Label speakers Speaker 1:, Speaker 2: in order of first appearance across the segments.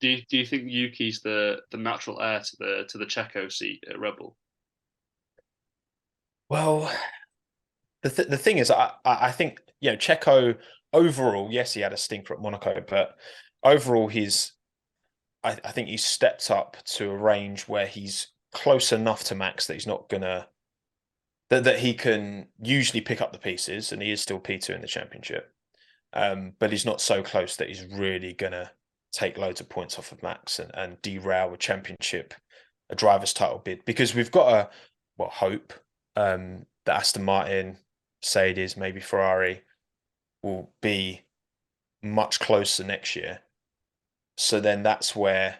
Speaker 1: Do you think Yuki's the natural heir to the Checo seat at Rebel?
Speaker 2: Well, the thing is, I think Checo overall, yes, he had a stinker at Monaco, but overall, I think he's stepped up to a range where he's close enough to Max that he's not gonna that he can usually pick up the pieces, and he is still P2 in the championship. But he's not so close that he's really gonna take loads of points off of Max and derail a championship, a driver's title bid. Because we've got a hope that Aston Martin, Mercedes, maybe Ferrari will be much closer next year. So then that's where,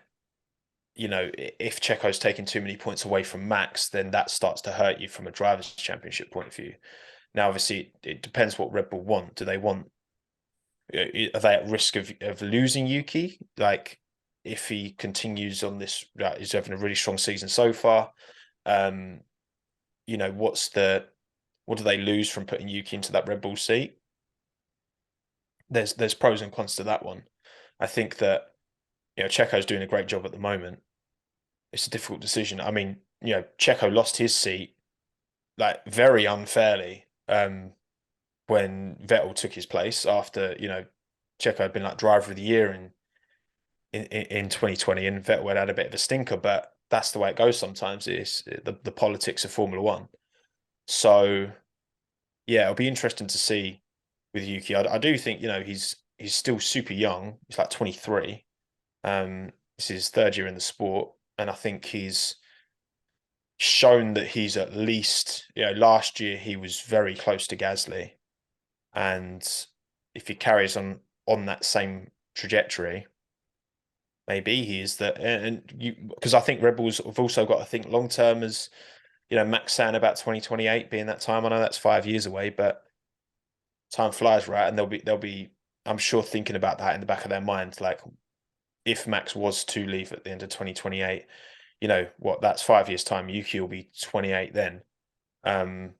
Speaker 2: if Checo's taking too many points away from Max, then that starts to hurt you from a drivers' championship point of view. Now, obviously, it depends what Red Bull want. Do they want are they at risk of losing Yuki? Like, if he continues on this, he's having a really strong season so far. Um, what do they lose from putting Yuki into that Red Bull seat? There's pros and cons to that one. I think that Checo's doing a great job at the moment. It's a difficult decision. I mean, Checo lost his seat like very unfairly when Vettel took his place after Checo had been like driver of the year in 2020, and Vettel had a bit of a stinker, but that's the way it goes sometimes. It's the politics of Formula One. So yeah, it'll be interesting to see with Yuki. I do think he's still super young. He's like 23. This is his third year in the sport, and I think he's shown that he's at least last year he was very close to Gasly, and if he carries on that same trajectory, maybe he is that. And you because I think Red Bulls have also got to think long term as Max saying about 2028 being that time. I know that's 5 years away, but time flies, right? And they'll be I'm sure thinking about that in the back of their minds, like if Max was to leave at the end of 2028, that's 5 years time. Yuki will be 28 then. Um,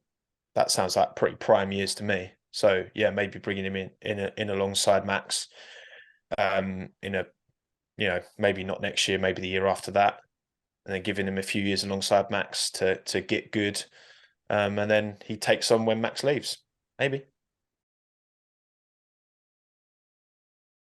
Speaker 2: that sounds like pretty prime years to me. So yeah, maybe bringing him in alongside Max, in a maybe not next year, maybe the year after that, and then giving him a few years alongside Max to get good, and then he takes on when Max leaves. Maybe.